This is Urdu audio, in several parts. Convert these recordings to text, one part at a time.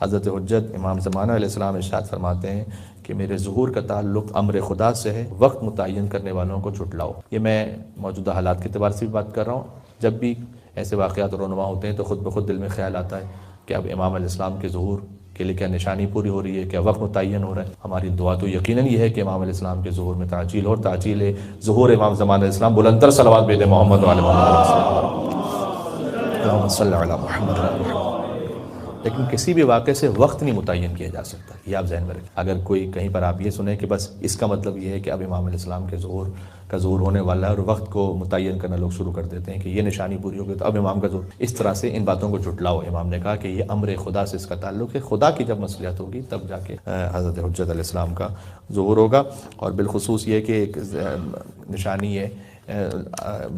حضرت حجت امام زمانہ علیہ السلام ارشاد فرماتے ہیں کہ میرے ظہور کا تعلق امر خدا سے ہے، وقت متعین کرنے والوں کو جھٹلاؤ۔ یہ میں موجودہ حالات کے اعتبار سے بھی بات کر رہا ہوں، جب بھی ایسے واقعات رونما ہوتے ہیں تو خود بخود دل میں خیال آتا ہے کہ اب امام علیہ السلام کے ظہور کے لیے کیا نشانی پوری ہو رہی ہے، کیا وقت متعین ہو رہا ہے۔ ہماری دعا تو یقیناً یہ ہے کہ امام علیہ السلام کے ظہور میں تعجیل اور تعجیل ظہور امام زمانہ علیہ السلام بلندتر صلوات بھیجے محمد وعلی محمد اللہم صلی علی محمد وعلی محمد۔ لیکن کسی بھی واقعے سے وقت نہیں متعین کیا جا سکتا، یہ آپ ذہن میں رکھیں۔ اگر کوئی کہیں پر آپ یہ سنیں کہ بس اس کا مطلب یہ ہے کہ اب امام علیہ السلام کے ظہور کا ظہور ہونے والا ہے اور وقت کو متعین کرنا لوگ شروع کر دیتے ہیں کہ یہ نشانی پوری ہو گئی تو اب امام کا ظہور، اس طرح سے ان باتوں کو جھٹلاؤ۔ امام نے کہا کہ یہ امر خدا سے اس کا تعلق ہے، خدا کی جب مصلحت ہوگی تب جا کے حضرت حجت علیہ السلام کا ظہور ہوگا۔ اور بالخصوص یہ کہ ایک نشانی ہے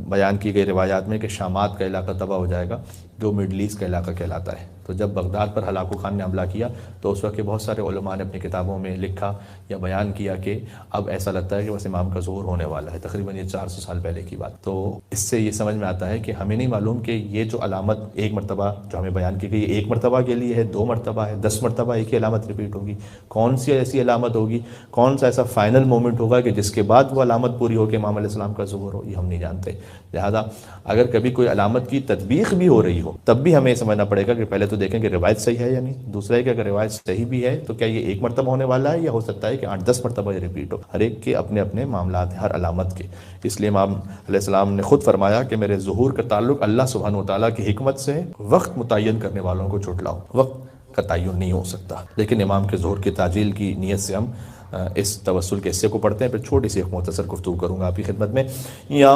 بیان کی گئی روایات میں کہ شامات کا علاقہ تباہ ہو جائے گا جو مڈل ایسٹ کا علاقہ کہلاتا ہے۔ تو جب بغداد پر ہلاکو خان نے حملہ کیا تو اس وقت کے بہت سارے علماء نے اپنی کتابوں میں لکھا یا بیان کیا کہ اب ایسا لگتا ہے کہ بس امام کا ظہور ہونے والا ہے، تقریباً یہ 400 سال پہلے کی بات۔ تو اس سے یہ سمجھ میں آتا ہے کہ ہمیں نہیں معلوم کہ یہ جو علامت ایک مرتبہ جو ہمیں بیان کی گئی یہ ایک مرتبہ کے لیے ہے، 2 مرتبہ ہے، 10 مرتبہ ایک ہی علامت ریپیٹ ہوگی، کون سی ایسی علامت ہوگی، کون سا ایسا فائنل مومنٹ ہوگا کہ جس کے بعد وہ علامت پوری ہو کے امام علیہ السلام کا ظہور ہو، یہ ہم نہیں جانتے۔ لہذا اگر کبھی کوئی علامت کی تطبیق بھی ہو رہی ہو تب بھی ہمیں سمجھنا پڑے گا کہ پہلے تو دیکھیں کہ روایت صحیح ہے یا نہیں، دوسرا ہے کہ اگر روایت صحیح بھی ہے تو کیا یہ ایک مرتبہ ہونے والا ہے یا ہو سکتا ہے کہ 8-10 مرتبہ یہ ریپیٹ ہو۔ ہر ایک کے اپنے اپنے معاملات ہیں ہر علامت کے، اس لیے امام علیہ السلام نے خود فرمایا کہ میرے ظہور کا تعلق اللہ سبحانہ وتعالیٰ کی حکمت سے ہے، وقت متعین کرنے والوں کو جھٹلاؤ۔ وقت کا تعین نہیں ہو سکتا، لیکن امام کے ظہور کی تعجیل کی نیت سے ہم اس توسل کے حصے کو پڑھتے ہیں۔ پھر چھوٹی سی ایک مختصر گفتگو کروں گا آپ کی خدمت میں۔ یا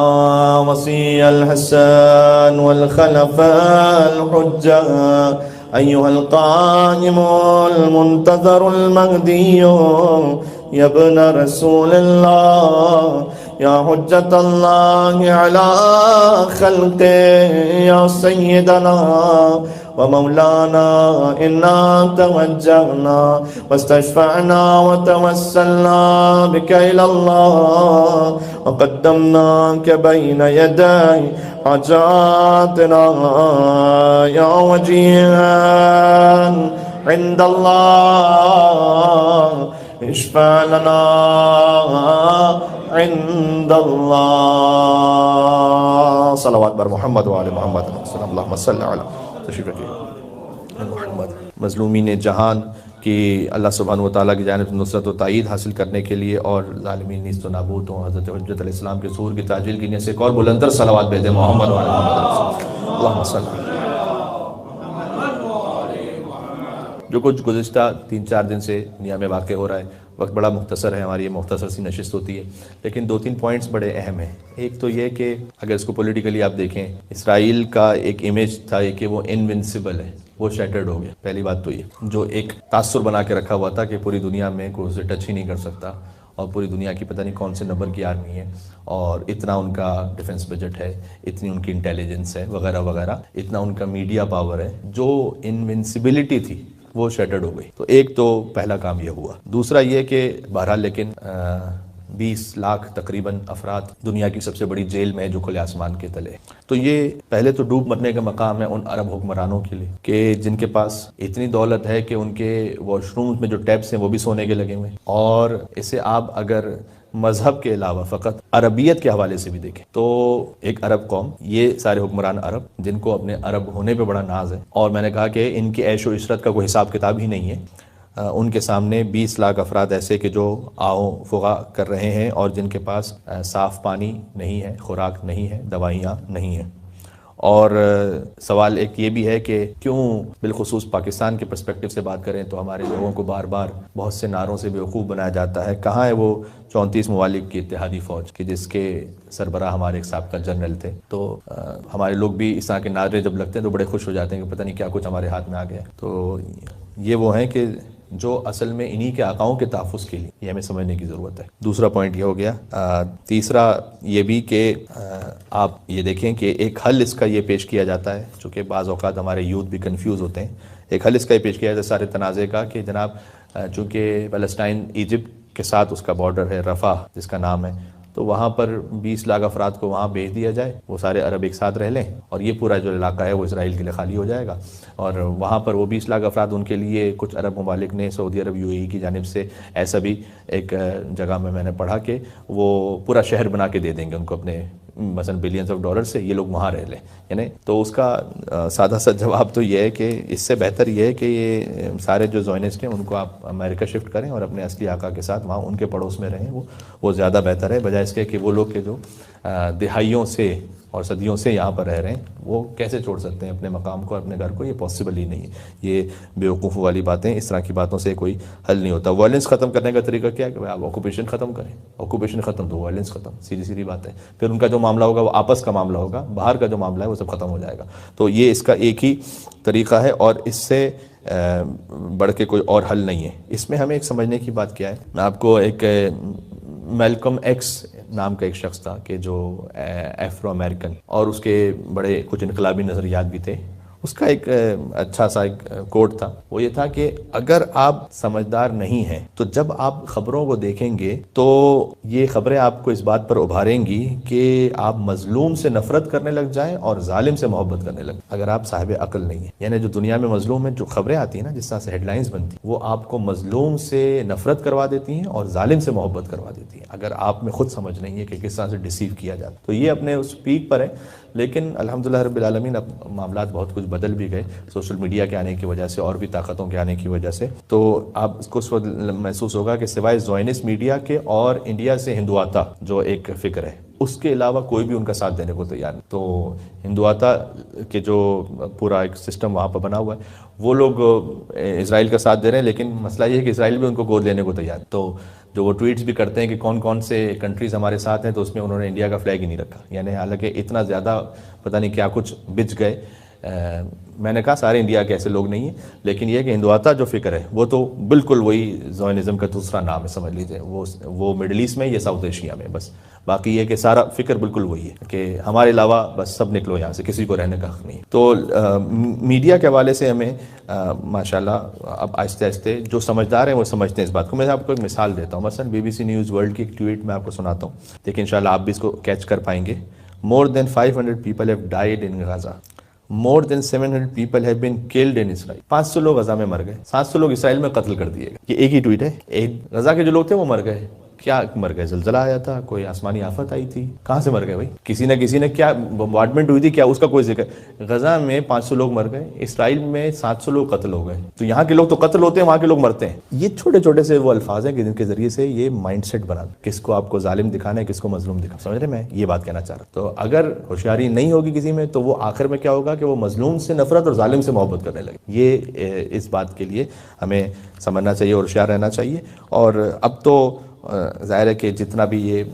وصی الحسن والخلف الحجہ ایھا القائم المنتظر المہدی یا ابن رسول اللہ یا حجت اللہ علی خلقہ یا سیدنا ومولانا انا توجہنا واستشفعنا وتوسلنا بک الی اللہ وقدمناک بین یدی حاجاتنا یا وجیہا عند اللہ اشفع لنا عند اللہ۔ صلوات بر محمد وعلی محمد اللہم صلی علی تشریف رکھیے محمد۔ مظلومین جہان کی اللہ سبحانہ وتعالیٰ کی جانب سے نصرت و تائید حاصل کرنے کے لیے اور ظالمین نیست و نابود ہوں، حضرت حجت علیہ السلام کے ظہور کی تعجیل کی نیت سے ایک اور بلندر صلوات بھیجیں محمد وعلی محمد اللہم صلی علی۔ جو کچھ گزشتہ 3-4 دن سے دنیا میں واقع ہو رہا ہے، وقت بڑا مختصر ہے، ہماری یہ مختصر سی نشست ہوتی ہے، لیکن 2-3 پوائنٹس بڑے اہم ہیں۔ ایک تو یہ کہ اگر اس کو پولیٹیکلی آپ دیکھیں، اسرائیل کا ایک امیج تھا کہ وہ انونسیبل ہے، وہ شیٹرڈ ہو گیا۔ پہلی بات تو یہ جو ایک تاثر بنا کے رکھا ہوا تھا کہ پوری دنیا میں کوئی اسے ٹچ ہی نہیں کر سکتا، اور پوری دنیا کی پتہ نہیں کون سے نمبر کی آرمی ہے، اور اتنا ان کا ڈیفنس بجٹ ہے، اتنی ان کی انٹیلیجنس ہے وغیرہ وغیرہ، اتنا ان کا میڈیا پاور ہے، جو انونسیبلٹی تھی وہ شیٹرڈ ہو گئی۔ تو ایک تو پہلا کام یہ ہوا۔ دوسرا یہ کہ بہرحال لیکن 20 لاکھ تقریباً افراد دنیا کی سب سے بڑی جیل میں جو کھلے آسمان کے تلے، تو یہ پہلے تو ڈوب مرنے کا مقام ہے ان عرب حکمرانوں کے لیے کہ جن کے پاس اتنی دولت ہے کہ ان کے واش رومز میں جو ٹیپس ہیں وہ بھی سونے کے لگے ہوئے ہیں، اور اسے آپ اگر مذہب کے علاوہ فقط عربیت کے حوالے سے بھی دیکھیں تو ایک عرب قوم، یہ سارے حکمران عرب جن کو اپنے عرب ہونے پہ بڑا ناز ہے، اور میں نے کہا کہ ان کی عیش و عشرت کا کوئی حساب کتاب ہی نہیں ہے، ان کے سامنے 20 لاکھ افراد ایسے کہ جو آؤ فغا کر رہے ہیں اور جن کے پاس صاف پانی نہیں ہے، خوراک نہیں ہے، دوائیاں نہیں ہیں۔ اور سوال ایک یہ بھی ہے کہ کیوں بالخصوص پاکستان کے پرسپیکٹو سے بات کریں تو ہمارے لوگوں کو بار بار بہت سے نعروں سے بیوقوف بنایا جاتا ہے۔ کہاں ہے وہ 34 ممالک کی اتحادی فوج کہ جس کے سربراہ ہمارے ایک سابقہ جنرل تھے؟ تو ہمارے لوگ بھی اس طرح کے نعرے جب لگتے ہیں تو بڑے خوش ہو جاتے ہیں کہ پتہ نہیں کیا کچھ ہمارے ہاتھ میں آ گیا۔ تو یہ وہ ہیں کہ جو اصل میں انہی کے آقاؤں کے تحفظ کے لیے، یہ ہمیں سمجھنے کی ضرورت ہے۔ دوسرا پوائنٹ یہ ہو گیا۔ تیسرا یہ بھی کہ آپ یہ دیکھیں کہ ایک حل اس کا یہ پیش کیا جاتا ہے، چونکہ بعض اوقات ہمارے یوتھ بھی کنفیوز ہوتے ہیں، ایک حل اس کا یہ پیش کیا جاتا ہے سارے تنازع کا کہ جناب چونکہ فلسطین ایجپٹ کے ساتھ اس کا بارڈر ہے، رفح جس کا نام ہے، تو وہاں پر 20 لاکھ افراد کو وہاں بھیج دیا جائے، وہ سارے عرب ایک ساتھ رہ لیں اور یہ پورا جو علاقہ ہے وہ اسرائیل کے لیے خالی ہو جائے گا، اور وہاں پر وہ 20 لاکھ افراد ان کے لیے کچھ عرب ممالک نے، سعودی عرب UAE کی جانب سے ایسا بھی ایک جگہ میں نے پڑھا کہ وہ پورا شہر بنا کے دے دیں گے ان کو اپنے مثلا بلینز آف ڈالر سے، یہ لوگ وہاں رہ لیں، یعنی تو اس کا سادہ سا جواب تو یہ ہے کہ اس سے بہتر یہ ہے کہ یہ سارے جو زائنسٹ ہیں ان کو آپ امریکہ شفٹ کریں اور اپنے اصلی آقا کے ساتھ وہاں ان کے پڑوس میں رہیں، وہ زیادہ بہتر ہے، بجائے اس کے کہ وہ لوگ کے جو دہائیوں سے اور صدیوں سے یہاں پر رہ رہے ہیں وہ کیسے چھوڑ سکتے ہیں اپنے مقام کو، اپنے گھر کو، یہ پاسبل ہی نہیں ہے، یہ بیوقوف والی باتیں، اس طرح کی باتوں سے کوئی حل نہیں ہوتا۔ وائلنس ختم کرنے کا طریقہ کیا ہے کہ آپ آکوپیشن ختم کریں، آکوپیشن ختم تو وائلنس ختم، سیدھی بات ہے، پھر ان کا جو معاملہ ہوگا وہ آپس کا معاملہ ہوگا، باہر کا جو معاملہ ہے وہ سب ختم ہو جائے گا، تو یہ اس کا ایک ہی طریقہ ہے اور اس سے بڑھ کے کوئی اور حل نہیں ہے۔ اس میں ہمیں ایک سمجھنے کی بات کیا ہے، میں آپ کو ایک میلکم ایکس نام کا ایک شخص تھا کہ جو افرو امریکن اور اس کے بڑے کچھ انقلابی نظریات بھی تھے، اس کا ایک اچھا سا ایک کوٹ تھا، وہ یہ تھا کہ اگر آپ سمجھدار نہیں ہیں تو جب آپ خبروں کو دیکھیں گے تو یہ خبریں آپ کو اس بات پر ابھاریں گی کہ آپ مظلوم سے نفرت کرنے لگ جائیں اور ظالم سے محبت کرنے لگ جائیں، اگر آپ صاحب عقل نہیں ہیں، یعنی جو دنیا میں مظلوم میں جو خبریں آتی ہیں نا، جس طرح سے ہیڈ لائنز بنتی ہیں، وہ آپ کو مظلوم سے نفرت کروا دیتی ہیں اور ظالم سے محبت کروا دیتی ہیں، اگر آپ میں خود سمجھ نہیں ہے کہ کس طرح سے ڈیسیو کیا جاتا، تو یہ اپنے اس پیک پر ہے، لیکن الحمدللہ رب العالمین اب معاملات بہت کچھ بدل بھی گئے سوشل میڈیا کے آنے کی وجہ سے اور بھی طاقتوں کے آنے کی وجہ سے، تو آپ اس کو اس وقت محسوس ہوگا کہ سوائے زائنسٹ میڈیا کے اور انڈیا سے ہندواتا جو ایک فکر ہے اس کے علاوہ کوئی بھی ان کا ساتھ دینے کو تیار نہیں، تو ہندواتا کے جو پورا ایک سسٹم وہاں پر بنا ہوا ہے وہ لوگ اسرائیل کا ساتھ دے رہے ہیں، لیکن مسئلہ یہ ہے کہ اسرائیل بھی ان کو گود لینے کو تیار ہے، تو جو وہ ٹویٹس بھی کرتے ہیں کہ کون کون سے کنٹریز ہمارے ساتھ ہیں، تو اس میں انہوں نے انڈیا کا فلیگ ہی نہیں رکھا، یعنی حالانکہ اتنا زیادہ پتہ نہیں کیا کچھ بچ گئے، میں نے کہا سارے انڈیا کے ایسے لوگ نہیں ہیں، لیکن یہ کہ ہندواتا جو فکر ہے وہ تو بالکل وہی زائنزم کا دوسرا نام ہے، سمجھ لیجیے وہ مڈل ایسٹ میں یا ساؤتھ ایشیا میں، بس باقی یہ کہ سارا فکر بالکل وہی ہے کہ ہمارے علاوہ بس سب نکلو یہاں سے، کسی کو رہنے کا حق نہیں۔ تو میڈیا کے حوالے سے ہمیں ماشاءاللہ اب آہستہ آہستہ جو سمجھدار ہیں وہ سمجھتے ہیں اس بات کو۔ میں آپ کو ایک مثال دیتا ہوں، مثلا BBC نیوز ورلڈ کی ایک ٹویٹ میں آپ کو سناتا ہوں، لیکن انشاءاللہ آپ بھی اس کو کیچ کر پائیں گے۔ More than 500 people have died in Gaza. More than 700 people have been killed in Israel. 500 لوگ غزہ میں مر گئے، 700 لوگ اسرائیل میں قتل کر دیے گئے۔ یہ ایک ہی ٹویٹ ہے، ایک غزہ کے جو لوگ تھے وہ مر گئے، کیا مر گئے؟ زلزلہ آیا تھا، کوئی آسمانی آفت آئی تھی، کہاں سے مر گئے بھائی؟ کسی نے کیا بمبارڈمنٹ ہوئی تھی، کیا اس کا کوئی ذکر؟ غزہ میں 500 لوگ مر گئے، اسرائیل میں 700 لوگ قتل ہو گئے، تو یہاں کے لوگ تو قتل ہوتے ہیں، وہاں کے لوگ مرتے ہیں۔ یہ چھوٹے چھوٹے سے وہ الفاظ ہیں کہ جن کے ذریعے سے یہ مائنڈ سیٹ بنا، کس کو آپ کو ظالم دکھانا ہے، کس کو مظلوم دکھانا، سمجھ رہے؟ میں یہ بات کہنا چاہ رہا ہوں۔ تو اگر ہوشیاری نہیں ہوگی کسی میں تو وہ آخر میں کیا ہوگا کہ وہ مظلوم سے نفرت اور ظالم سے محبت کرنے لگے۔ یہ اس بات کے لیے ہمیں سمجھنا چاہیے اور ہوشیار رہنا چاہیے۔ اور اب تو ظاہر ہے کہ جتنا بھی یہ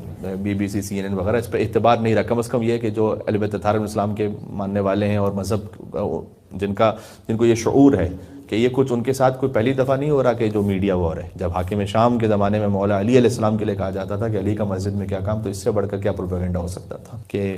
BBC CNN وغیرہ اس پہ اعتبار نہیں رہا، کم از کم یہ ہے کہ جو اہل بیت اطہار اسلام کے ماننے والے ہیں اور مذہب جن کو یہ شعور ہے کہ یہ کچھ ان کے ساتھ کوئی پہلی دفعہ نہیں ہو رہا کہ جو میڈیا وار ہے۔ جب حاکم شام کے زمانے میں مولا علی علیہ السلام کے لیے کہا جاتا تھا کہ علی کا مسجد میں کیا کام، تو اس سے بڑھ کر کیا پروپیگنڈا ہو سکتا تھا کہ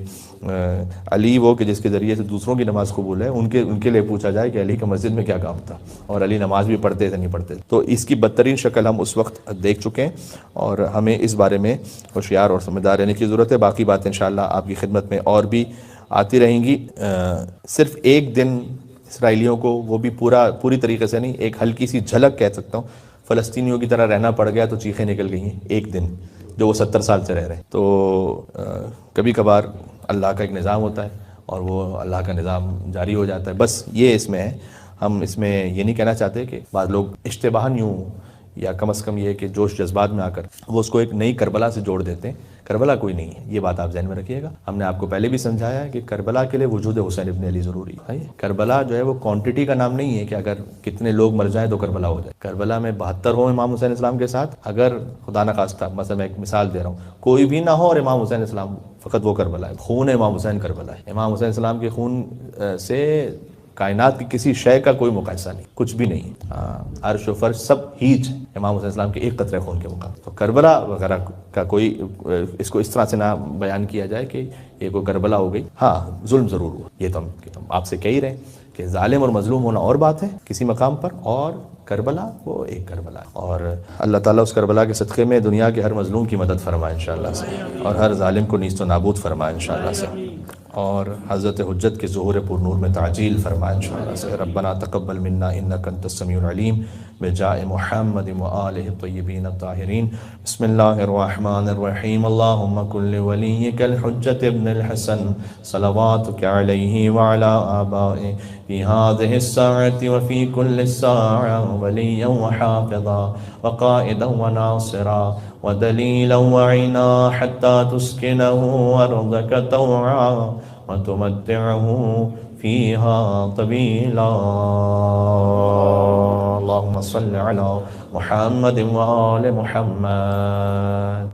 علی وہ کہ جس کے ذریعے سے دوسروں کی نماز قبول ہے، ان کے لیے پوچھا جائے کہ علی کا مسجد میں کیا کام تھا، اور علی نماز بھی پڑھتے تھے نہیں پڑھتے۔ تو اس کی بدترین شکل ہم اس وقت دیکھ چکے ہیں اور ہمیں اس بارے میں ہوشیار اور سمجھدار رہنے کی ضرورت ہے۔ باقی باتیں انشاءاللہ آپ کی خدمت میں اور بھی آتی رہیں گی۔ صرف ایک دن اسرائیلیوں کو، وہ بھی پوری طریقے سے نہیں، ایک ہلکی سی جھلک کہہ سکتا ہوں، فلسطینیوں کی طرح رہنا پڑ گیا تو چیخیں نکل گئی ہیں ایک دن، جو وہ 70 سال سے رہ رہے ہیں۔ تو کبھی کبھار اللہ کا ایک نظام ہوتا ہے اور وہ اللہ کا نظام جاری ہو جاتا ہے، بس یہ اس میں ہے۔ ہم اس میں یہ نہیں کہنا چاہتے کہ بعض لوگ اشتباہاً یوں، یا کم از کم یہ کہ جوش جذبات میں آ کر وہ اس کو ایک نئی کربلا سے جوڑ دیتے ہیں۔ کربلا کوئی نہیں ہے، یہ بات آپ ذہن میں رکھیے گا۔ ہم نے آپ کو پہلے بھی سمجھایا ہے کہ کربلا کے لیے وجود حسین ابن علی ضروری ہے۔ کربلا جو ہے وہ کوانٹٹی کا نام نہیں ہے کہ اگر کتنے لوگ مر جائیں تو کربلا ہو جائے۔ کربلا میں 72 ہوں امام حسین السلام کے ساتھ، اگر خدا نخواستہ مثلا میں ایک مثال دے رہا ہوں، کوئی بھی نہ ہو اور امام حسین السلام، فقط وہ کربلا ہے، خون امام حسین کربلا ہے۔ امام حسین السلام کے خون سے کائنات کی کسی شے کا کوئی مقایسہ نہیں، کچھ بھی نہیں، عرش و فرش سب ہیچ امام حسین السلام کے ایک قطرے خون کے مقابلے۔ تو کربلا وغیرہ کا کوئی اس کو اس طرح سے نہ بیان کیا جائے کہ یہ کوئی کربلا ہو گئی۔ ہاں ظلم ضرور ہوا، یہ تو ہم آپ سے کہہ ہی رہے ہیں کہ ظالم اور مظلوم ہونا اور بات ہے کسی مقام پر، اور کربلا وہ ایک کربلا ہے، اور اللہ تعالیٰ اس کربلا کے صدقے میں دنیا کے ہر مظلوم کی مدد فرمائے انشاءاللہ سے، اور ہر ظالم کو نیست و نابود فرمائے انشاءاللہ سے، اور حضرت حجت کے ظہور پر نور میں تعجیل فرمائے انشاءاللہ سے۔ ربنا تقبل منا انک انت السمیع العلیم بجاء محمد وآلہ الطیبین الطاہرین۔ بسم اللہ الرحمن الرحیم۔ اللہم کن لولیک الحجت ابن الحسن صلواتک علیہ وعلی آبائہ فی هذه الساعة وفی کل الساعة ولیا وحافظا وقائدا وناصرا ودلیلا وعینا حتی تسکنه ارضک طوعا وتمتعه فيها طويلا۔ اللهم صل على محمد وآل محمد۔